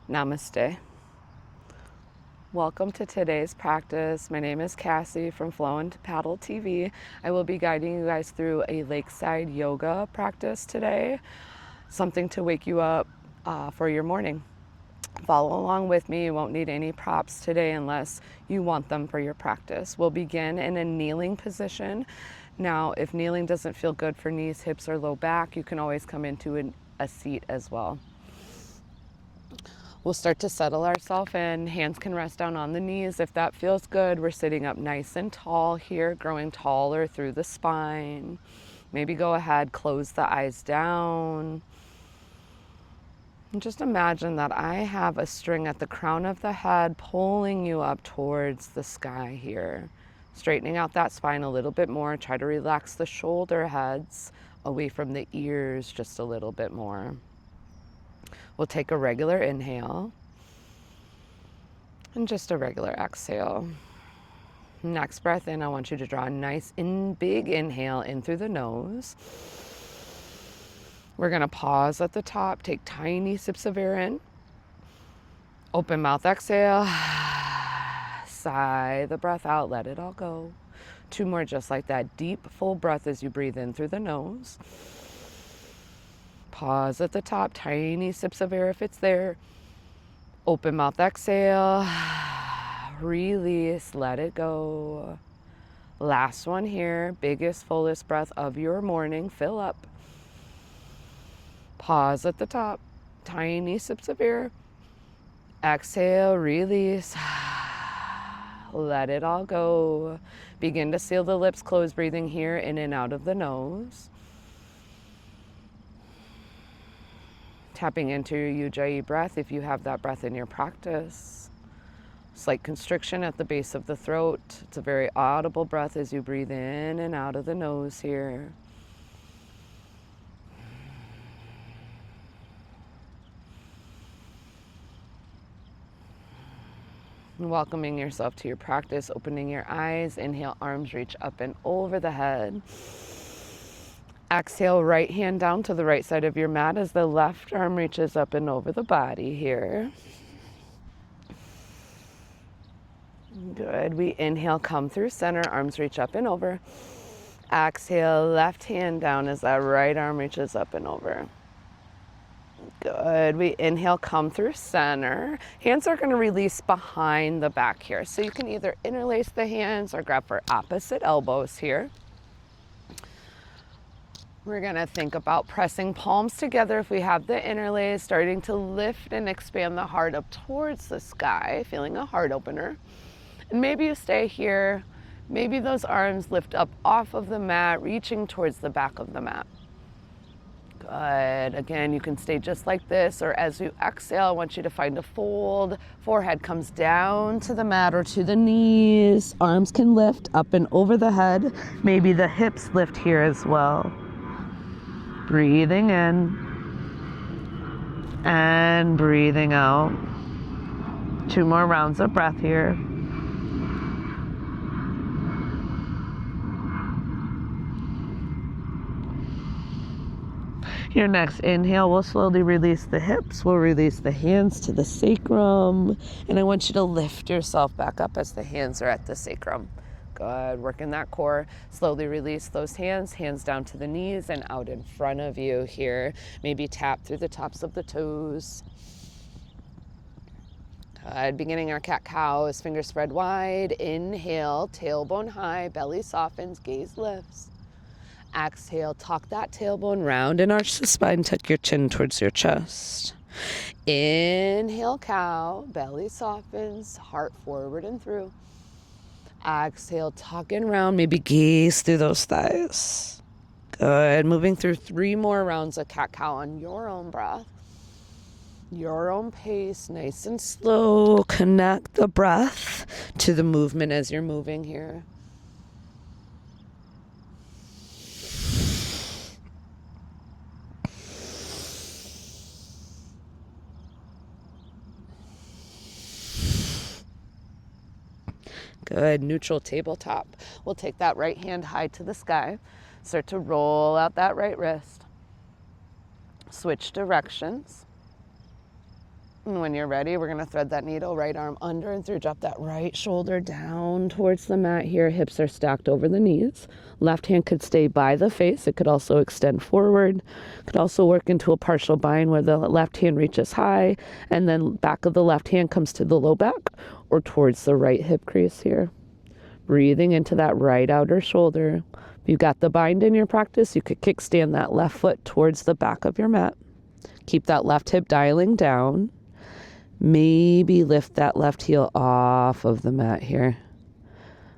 Namaste. Welcome to today's practice. My name is Cassie from Flow&Paddle TV. I will be guiding you guys through a lakeside yoga practice today, something to wake you up for your morning. Follow along with me. You won't need any props today unless you want them for your practice. We'll begin in a kneeling position. Now, if kneeling doesn't feel good for knees, hips, or low back, you can always come into a seat as well. We'll start to settle ourselves in. Hands can rest down on the knees. If that feels good, we're sitting up nice and tall here, growing taller through the spine. Maybe go ahead, close the eyes down. And just imagine that I have a string at the crown of the head pulling you up towards the sky here. Straightening out that spine a little bit more. Try to relax the shoulder heads away from the ears just a little bit more. We'll take a regular inhale and just a regular exhale. Next breath in, I want you to draw a nice big inhale in through the nose. We're gonna pause at the top, take tiny sips of air in. Open mouth, exhale. Sigh the breath out, let it all go. 2 more just like that. Deep, full breath as you breathe in through the nose. Pause at the top, tiny sips of air if it's there. Open mouth, exhale. Release, let it go. Last one here, biggest, fullest breath of your morning. Fill up. Pause at the top, tiny sips of air. Exhale, release. Let it all go. Begin to seal the lips, close breathing here in and out of the nose. Tapping into your Ujjayi breath if you have that breath in your practice. Slight constriction at the base of the throat. It's a very audible breath as you breathe in and out of the nose here. Welcoming yourself to your practice, opening your eyes. Inhale, arms reach up and over the head. Exhale, right hand down to the right side of your mat as the left arm reaches up and over the body here. Good. We inhale, come through center, arms reach up and over. Exhale, left hand down as that right arm reaches up and over. Good. We inhale, come through center. Hands are going to release behind the back here. So you can either interlace the hands or grab for opposite elbows here. We're going to think about pressing palms together if we have the interlace, starting to lift and expand the heart up towards the sky, feeling a heart opener. And maybe you stay here. Maybe those arms lift up off of the mat, reaching towards the back of the mat. Good. Again, you can stay just like this, or as you exhale, I want you to find a fold. Forehead comes down to the mat or to the knees. Arms can lift up and over the head. Maybe the hips lift here as well. Breathing in and breathing out. 2 more rounds of breath here. Your next inhale, we'll slowly release the hips. We'll release the hands to the sacrum. And I want you to lift yourself back up as the hands are at the sacrum. Good, working that core. Slowly release those hands down to the knees and out in front of you here. Maybe tap through the tops of the toes. Good, beginning our cat-cow, fingers spread wide. Inhale, tailbone high, belly softens, gaze lifts. Exhale, tuck that tailbone round and arch the spine, tuck your chin towards your chest. Inhale, cow, belly softens, heart forward and through. Exhale, tuck and round, maybe gaze through those thighs. Good, moving through 3 more rounds of cat-cow on your own breath. Your own pace, nice and slow. Connect the breath to the movement as you're moving here. Good, neutral tabletop. We'll take that right hand high to the sky. Start to roll out that right wrist. Switch directions. And when you're ready, we're gonna thread that needle, right arm under and through. Drop that right shoulder down towards the mat here. Hips are stacked over the knees. Left hand could stay by the face. It could also extend forward. Could also work into a partial bind where the left hand reaches high and then back of the left hand comes to the low back or towards the right hip crease here. Breathing into that right outer shoulder. If you've got the bind in your practice, you could kickstand that left foot towards the back of your mat. Keep that left hip dialing down. Maybe lift that left heel off of the mat here.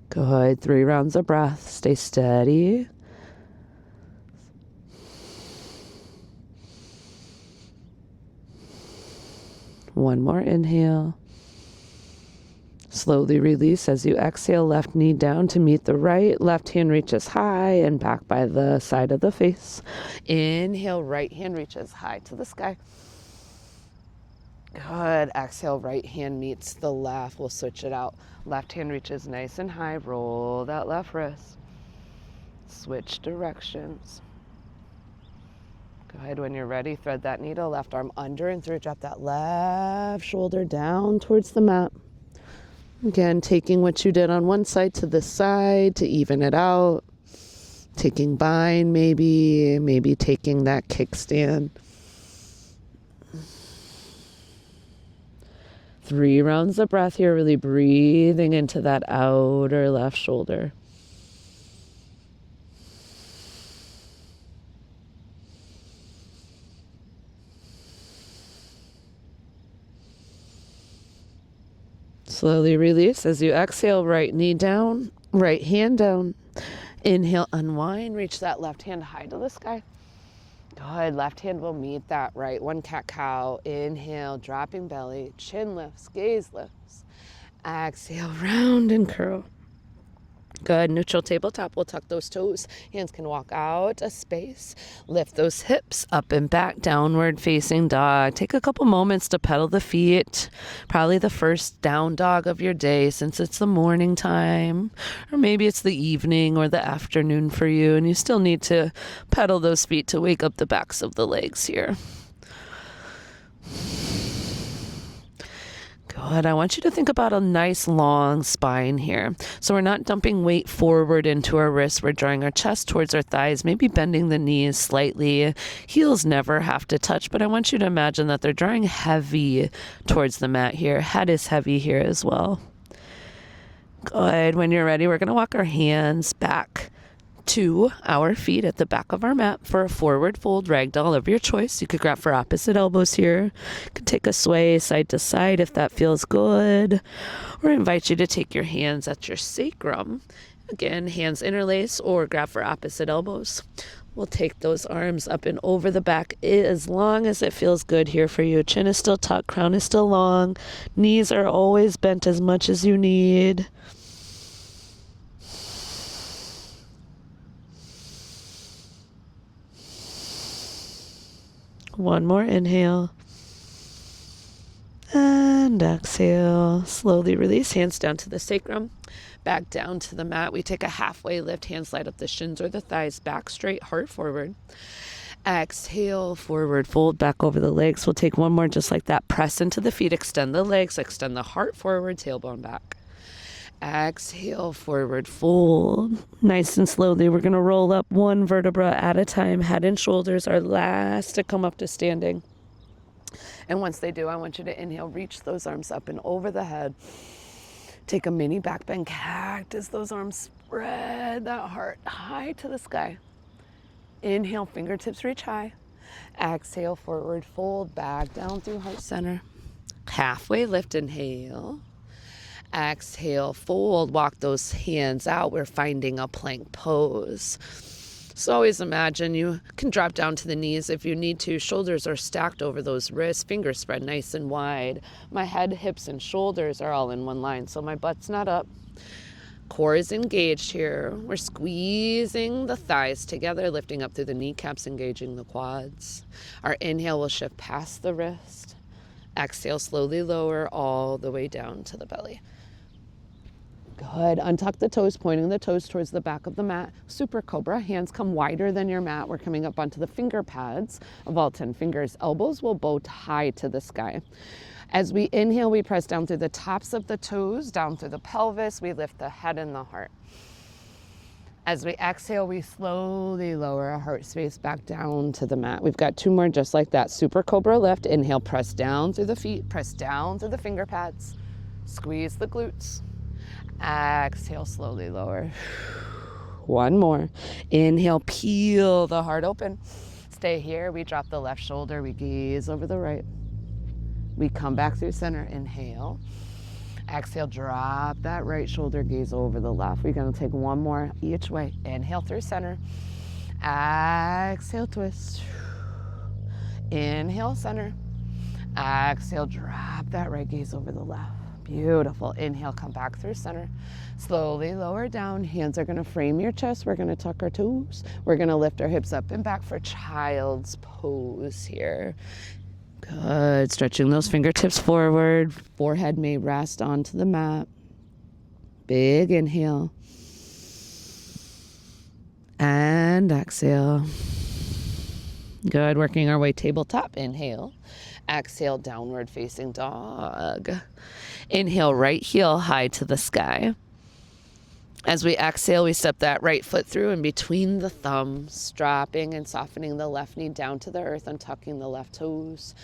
Good. 3 rounds of breath. Stay steady. One more inhale. Slowly release as you exhale, left knee down to meet the right. Left hand reaches high and back by the side of the face. Inhale, right hand reaches high to the sky. Good. Exhale, right hand meets the left. We'll switch it out. Left hand reaches nice and high. Roll that left wrist. Switch directions. Go ahead. When you're ready, thread that needle. Left arm under and through. Drop that left shoulder down towards the mat. Again, taking what you did on one side to this side to even it out. Taking bind, maybe taking that kickstand. 3 rounds of breath here, really breathing into that outer left shoulder. Slowly release as you exhale, right knee down, right hand down. Inhale, unwind, reach that left hand high to the sky. Good. Left hand will meet that right. One cat-cow. Inhale, dropping belly, chin lifts, gaze lifts. Exhale, round and curl. Good. Neutral tabletop. We'll tuck those toes. Hands can walk out a space. Lift those hips up and back, downward facing dog. Take a couple moments to pedal the feet. Probably the first down dog of your day since it's the morning time. Or maybe it's the evening or the afternoon for you and you still need to pedal those feet to wake up the backs of the legs here. Good. I want you to think about a nice long spine here. So we're not dumping weight forward into our wrists. We're drawing our chest towards our thighs, maybe bending the knees slightly. Heels never have to touch, but I want you to imagine that they're drawing heavy towards the mat here. Head is heavy here as well. Good. When you're ready, we're going to walk our hands back to our feet at the back of our mat for a forward fold ragdoll of your choice. You could grab for opposite elbows here. You could take a sway side to side if that feels good. Or invite you to take your hands at your sacrum. Again, hands interlace or grab for opposite elbows. We'll take those arms up and over the back as long as it feels good here for you. Chin is still tucked, crown is still long. Knees are always bent as much as you need. One more inhale. And exhale. Slowly release. Hands down to the sacrum. Back down to the mat. We take a halfway lift. Hands slide up the shins or the thighs. Back straight. Heart forward. Exhale. Forward fold. Back over the legs. We'll take one more just like that. Press into the feet. Extend the legs. Extend the heart forward. Tailbone back. Exhale, forward fold. Nice and slowly, we're going to roll up one vertebra at a time. Head and shoulders are last to come up to standing. And once they do, I want you to inhale, reach those arms up and over the head. Take a mini back bend cactus. Those arms spread that heart high to the sky. Inhale, fingertips reach high. Exhale, forward fold, back down through heart center. Halfway lift, inhale. Exhale, fold, walk those hands out. We're finding a plank pose. So always imagine you can drop down to the knees if you need to. Shoulders are stacked over those wrists, fingers spread nice and wide. My head, hips, and shoulders are all in one line, so my butt's not up. Core is engaged here. We're squeezing the thighs together, lifting up through the kneecaps, engaging the quads. Our inhale will shift past the wrist. Exhale, slowly lower all the way down to the belly. Good. Untuck the toes, pointing the toes towards the back of the mat. Super Cobra. Hands come wider than your mat. We're coming up onto the finger pads of all 10 fingers. Elbows will bow high to the sky. As we inhale, we press down through the tops of the toes, down through the pelvis. We lift the head and the heart. As we exhale, we slowly lower our heart space back down to the mat. We've got 2 more just like that. Super Cobra lift. Inhale, press down through the feet, press down through the finger pads. Squeeze the glutes. Exhale, slowly lower. 1 more. Inhale, peel the heart open. Stay here. We drop the left shoulder. We gaze over the right. We come back through center. Inhale. Exhale, drop that right shoulder, gaze over the left. We're gonna take 1 more each way. Inhale through center. Exhale, twist. Inhale, center. Exhale, drop that right, gaze over the left. Beautiful. Inhale, come back through center. Slowly lower down. Hands are gonna frame your chest. We're gonna tuck our toes. We're gonna lift our hips up and back for child's pose here. Good. Stretching those fingertips forward. Forehead may rest onto the mat. Big inhale. And exhale. Good. Working our way tabletop. Inhale. Exhale, downward facing dog. Inhale, right heel high to the sky. As we exhale, we step that right foot through in between the thumbs, dropping and softening the left knee down to the earth, untucking the left toes,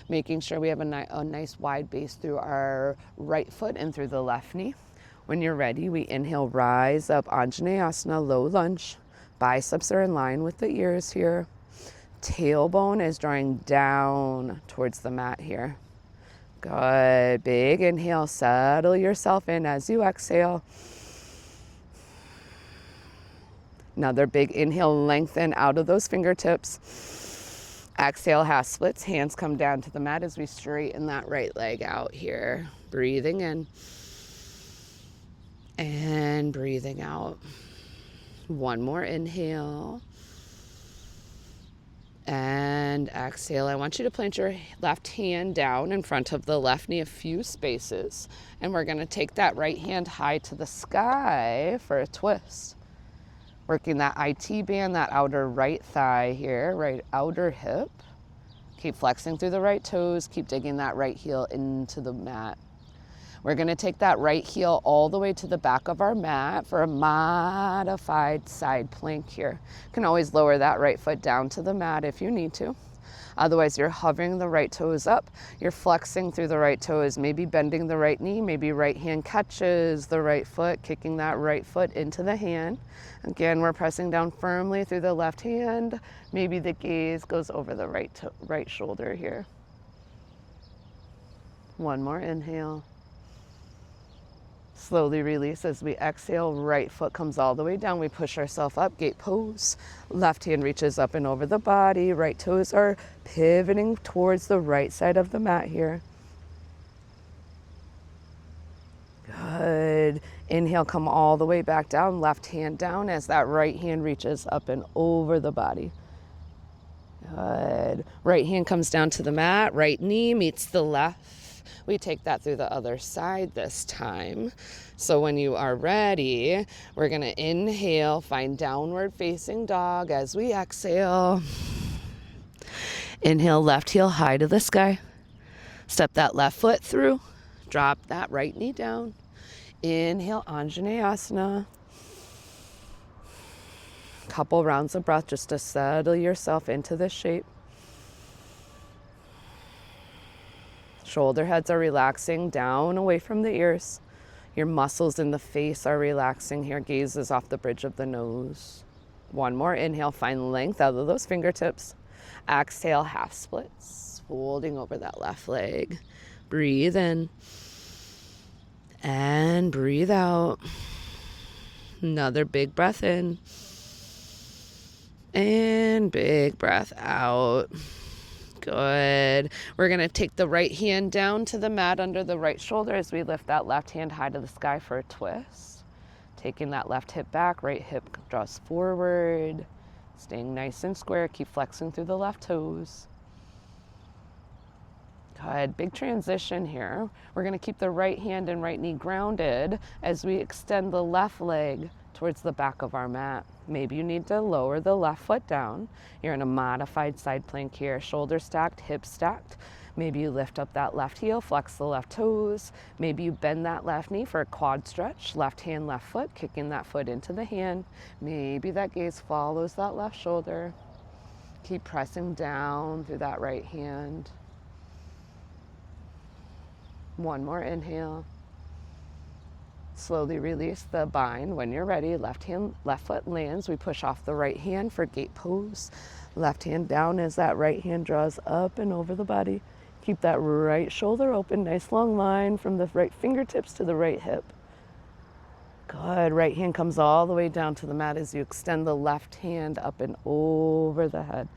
making sure we have a nice wide base through our right foot and through the left knee. When you're ready, we inhale, rise up, Anjaneyasana, low lunge. Biceps are in line with the ears here. Tailbone is drawing down towards the mat here. Good. Big inhale, settle yourself in as you exhale. Another big inhale, lengthen out of those fingertips. Exhale, half splits. Hands come down to the mat as we straighten that right leg out here. Breathing in and breathing out. 1 more inhale. And exhale. I want you to plant your left hand down in front of the left knee a few spaces. And we're going to take that right hand high to the sky for a twist. Working that IT band, that outer right thigh here, right outer hip. Keep flexing through the right toes. Keep digging that right heel into the mat. We're gonna take that right heel all the way to the back of our mat for a modified side plank here. You can always lower that right foot down to the mat if you need to. Otherwise, you're hovering the right toes up. You're flexing through the right toes, maybe bending the right knee, maybe right hand catches the right foot, kicking that right foot into the hand. Again, we're pressing down firmly through the left hand. Maybe the gaze goes over the right shoulder here. 1 more inhale. Slowly release as we exhale. Right foot comes all the way down. We push ourselves up, gate pose. Left hand reaches up and over the body. Right toes are pivoting towards the right side of the mat here. Good. Inhale, come all the way back down. Left hand down as that right hand reaches up and over the body. Good. Right hand comes down to the mat. Right knee meets the left. We take that through the other side this time. So when you are ready, we're gonna inhale, find downward facing dog as we exhale. Inhale, left heel high to the sky. Step that left foot through. Drop that right knee down. Inhale, Anjaneyasana. Couple rounds of breath just to settle yourself into this shape. Shoulder heads are relaxing down away from the ears. Your muscles in the face are relaxing here. Gaze is off the bridge of the nose. 1 more inhale, find length out of those fingertips. Exhale, half splits, folding over that left leg. Breathe in and breathe out. Another big breath in and big breath out. Good. We're going to take the right hand down to the mat under the right shoulder as we lift that left hand high to the sky for a twist. Taking that left hip back, right hip draws forward. Staying nice and square. Keep flexing through the left toes. Good. Big transition here. We're going to keep the right hand and right knee grounded as we extend the left leg towards the back of our mat. Maybe you need to lower the left foot down. You're in a modified side plank here. Shoulder stacked, hips stacked. Maybe you lift up that left heel, flex the left toes. Maybe you bend that left knee for a quad stretch. Left hand, left foot, kicking that foot into the hand. Maybe that gaze follows that left shoulder. Keep pressing down through that right hand. One more inhale. Slowly release the bind. When you're ready, left hand, left foot lands. We push off the right hand for gate pose. Left hand down as that right hand draws up and over the body. Keep that right shoulder open, nice long line from the right fingertips to the right hip. Good. Right hand comes all the way down to the mat as you extend the left hand up and over the head.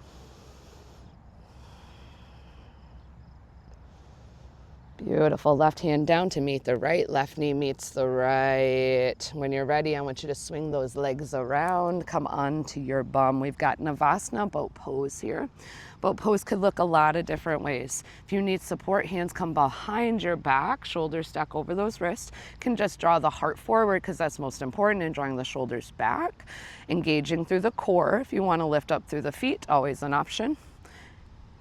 Beautiful. Left hand down to meet the right. Left knee meets the right. When you're ready, I want you to swing those legs around. Come onto your bum. We've got Navasana, boat pose here. Boat pose could look a lot of different ways. If you need support, hands come behind your back, shoulders stack over those wrists. You can just draw the heart forward because that's most important, and drawing the shoulders back. Engaging through the core. If you want to lift up through the feet, always an option.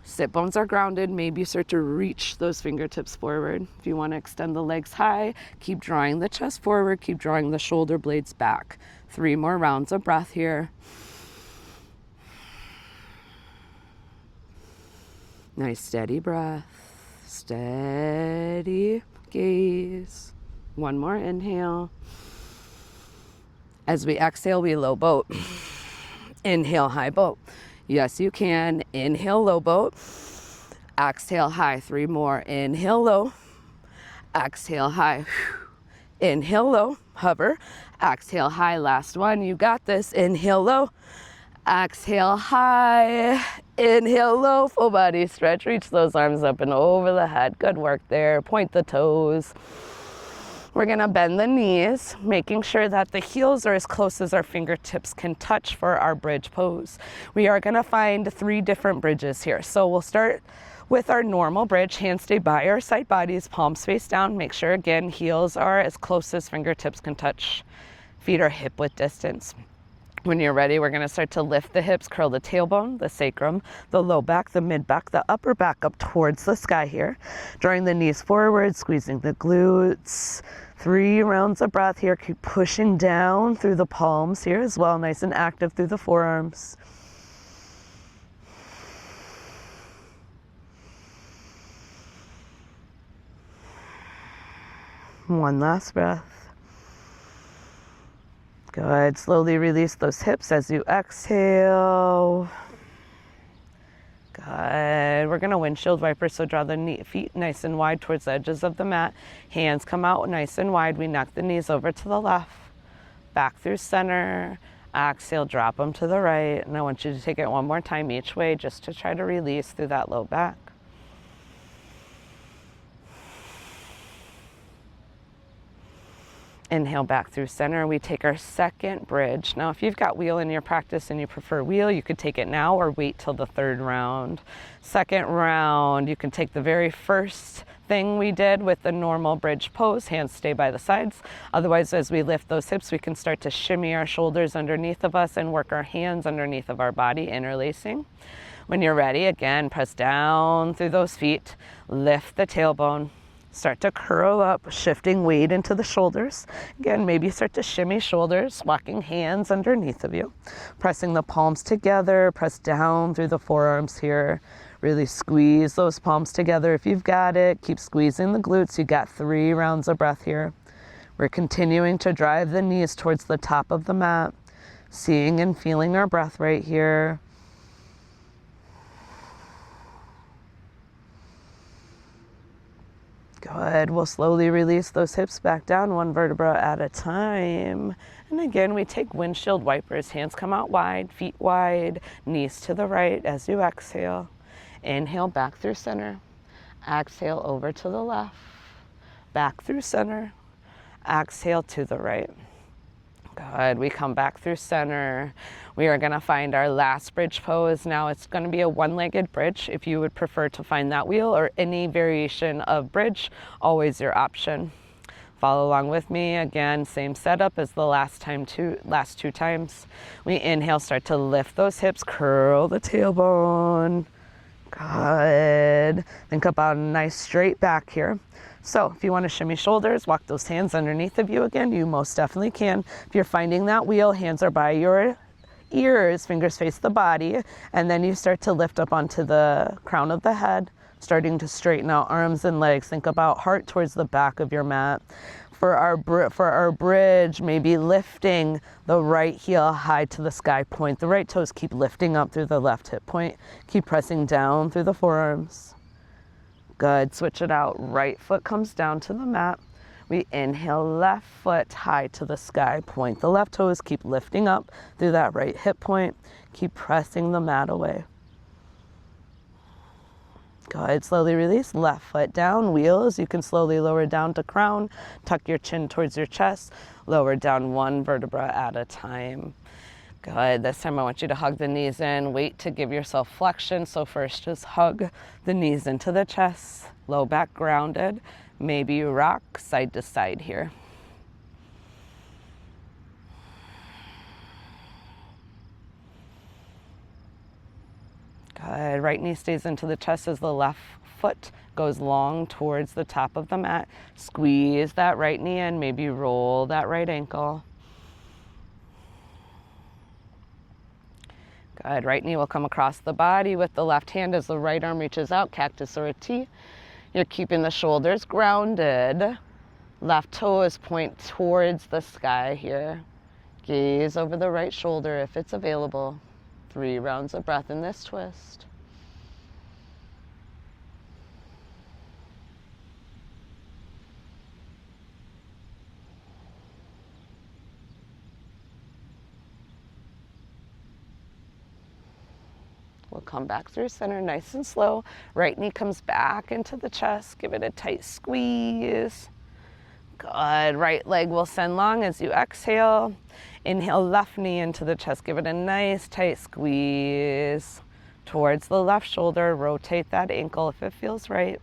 Sit bones are grounded. Maybe you start to reach those fingertips forward. If you want to extend the legs high, keep drawing the chest forward, keep drawing the shoulder blades back. 3 more rounds of breath here. Nice steady breath, steady gaze. One more inhale. As we exhale, we low boat. Inhale, high boat. Yes, you can. Inhale, low boat. Exhale, high. 3 more. Inhale, low. Exhale, high. Inhale, low. Hover. Exhale, high. Last one. You got this. Inhale, low. Exhale, high. Inhale, low. Full body stretch. Reach those arms up and over the head. Good work there. Point the toes. We're gonna bend the knees, making sure that the heels are as close as our fingertips can touch for our bridge pose. We are gonna find 3 different bridges here. So we'll start with our normal bridge. Hands stay by our side bodies, palms face down. Make sure, again, heels are as close as fingertips can touch. Feet are hip width distance. When you're ready, we're gonna start to lift the hips, curl the tailbone, the sacrum, the low back, the mid back, the upper back up towards the sky here. Drawing the knees forward, squeezing the glutes. 3 rounds of breath here. Keep pushing down through the palms here as well. Nice and active through the forearms. One last breath. Good. Slowly release those hips as you exhale. Good. We're going to windshield wiper, so draw the feet nice and wide towards the edges of the mat. Hands come out nice and wide. We knock the knees over to the left, back through center. Exhale, drop them to the right. And I want you to take it one more time each way just to try to release through that low back. Inhale back through center. We take our second bridge. Now, if you've got wheel in your practice and you prefer wheel, you could take it now or wait till the 3rd round. Second round, you can take the very first thing we did with the normal bridge pose. Hands stay by the sides. Otherwise, as we lift those hips, we can start to shimmy our shoulders underneath of us and work our hands underneath of our body, interlacing. When you're ready, again, press down through those feet. Lift the tailbone. Start to curl up, shifting weight into the shoulders. Again, maybe start to shimmy shoulders, walking hands underneath of you. Pressing the palms together, press down through the forearms here. Really squeeze those palms together if you've got it. Keep squeezing the glutes. You got 3 rounds of breath here. We're continuing to drive the knees towards the top of the mat, seeing and feeling our breath right here. Good. We'll slowly release those hips back down, 1 vertebra at a time. And again, we take windshield wipers. Hands come out wide, feet wide, knees to the right as you exhale. Inhale back through center. Exhale over to the left. Back through center. Exhale to the right. Good. We come back through center. We are going to find our last bridge pose. Now it's going to be a 1-legged bridge. If you would prefer to find that wheel or any variation of bridge, always your option. Follow along with me. Again, same setup as the last 2 times. We inhale, start to lift those hips, curl the tailbone. Good. Think about a nice straight back here. So if you want to shimmy shoulders, walk those hands underneath of you again, you most definitely can. If you're finding that wheel, hands are by your ears, fingers face the body, and then you start to lift up onto the crown of the head, starting to straighten out arms and legs. Think about heart towards the back of your mat. For our bridge, maybe lifting the right heel high to the sky, point the right toes, keep lifting up through the left hip point, keep pressing down through the forearms. Good, switch it out. Right foot comes down to the mat. We inhale, left foot high to the sky, point the left toes, keep lifting up through that right hip point, keep pressing the mat away. Good, slowly release, left foot down, wheels. You can slowly lower down to crown, tuck your chin towards your chest, lower down one vertebra at a time. Good, this time I want you to hug the knees in, wait to give yourself flexion. So first just hug the knees into the chest, low back grounded. Maybe you rock side to side here. Good, right knee stays into the chest as the left foot goes long towards the top of the mat. Squeeze that right knee in, maybe roll that right ankle. Good, right knee will come across the body with the left hand as the right arm reaches out, cactus or a T. You're keeping the shoulders grounded. Left toes point towards the sky here. Gaze over the right shoulder if it's available. 3 rounds of breath in this twist. We'll come back through center nice and slow. Right knee comes back into the chest. Give it a tight squeeze. Good. Right leg will send long as you exhale. Inhale, left knee into the chest. Give it a nice tight squeeze towards the left shoulder. Rotate that ankle if it feels right.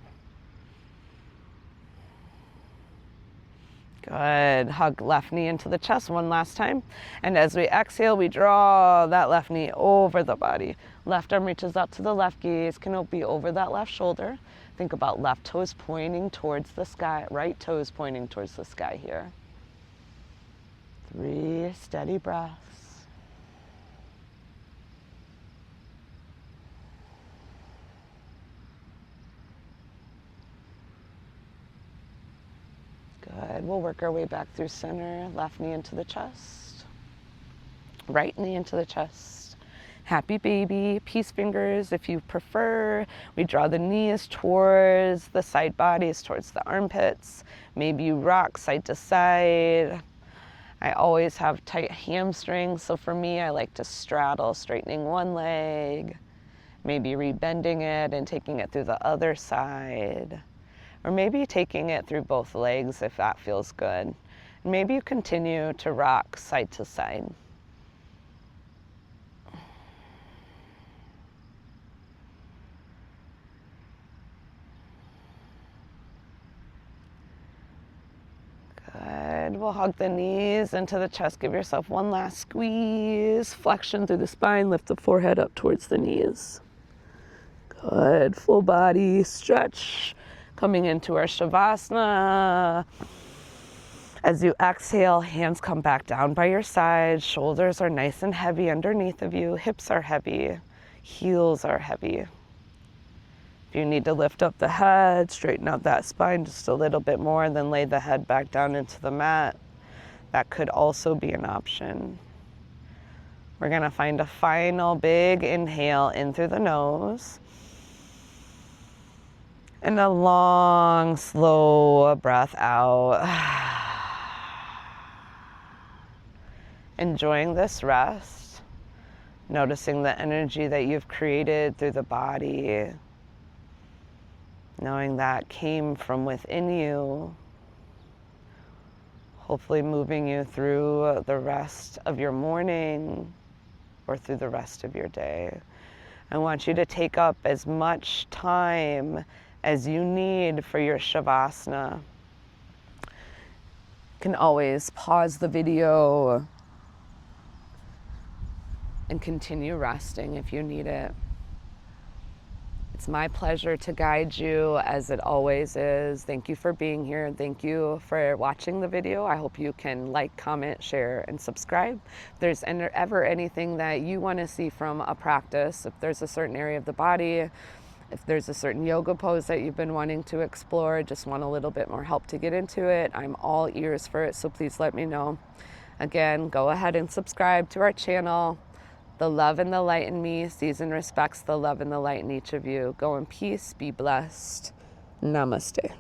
Good. Hug left knee into the chest one last time. And as we exhale, we draw that left knee over the body. Left arm reaches out to the left, gaze can be over that left shoulder. Think about left toes pointing towards the sky, right toes pointing towards the sky here. 3 steady breaths. Good. We'll work our way back through center. Left knee into the chest. Right knee into the chest. Happy baby, peace fingers if you prefer. We draw the knees towards the side bodies, towards the armpits. Maybe you rock side to side. I always have tight hamstrings, so for me, I like to straddle, straightening one leg, maybe rebending it and taking it through the other side, or maybe taking it through both legs if that feels good. Maybe you continue to rock side to side. Good. We'll hug the knees into the chest. Give yourself one last squeeze. Flexion through the spine. Lift the forehead up towards the knees. Good. Full body stretch. Coming into our Shavasana. As you exhale, hands come back down by your side. Shoulders are nice and heavy underneath of you. Hips are heavy. Heels are heavy. If you need to lift up the head, straighten out that spine just a little bit more, then lay the head back down into the mat. That could also be an option. We're gonna find a final big inhale in through the nose. And a long, slow breath out. Enjoying this rest. Noticing the energy that you've created through the body. Knowing that came from within you, hopefully moving you through the rest of your morning or through the rest of your day. I want you to take up as much time as you need for your Shavasana. You can always pause the video and continue resting if you need it. It's my pleasure to guide you, as it always is. Thank you for being here, and thank you for watching the video. I hope you can like, comment, share, and subscribe. If there's ever anything that you want to see from a practice, if there's a certain area of the body, if there's a certain yoga pose that you've been wanting to explore, just want a little bit more help to get into it, I'm all ears for it, so please let me know. Again, go ahead and subscribe to our channel. The love and the light in me sees and respects the love and the light in each of you. Go in peace, be blessed. Namaste.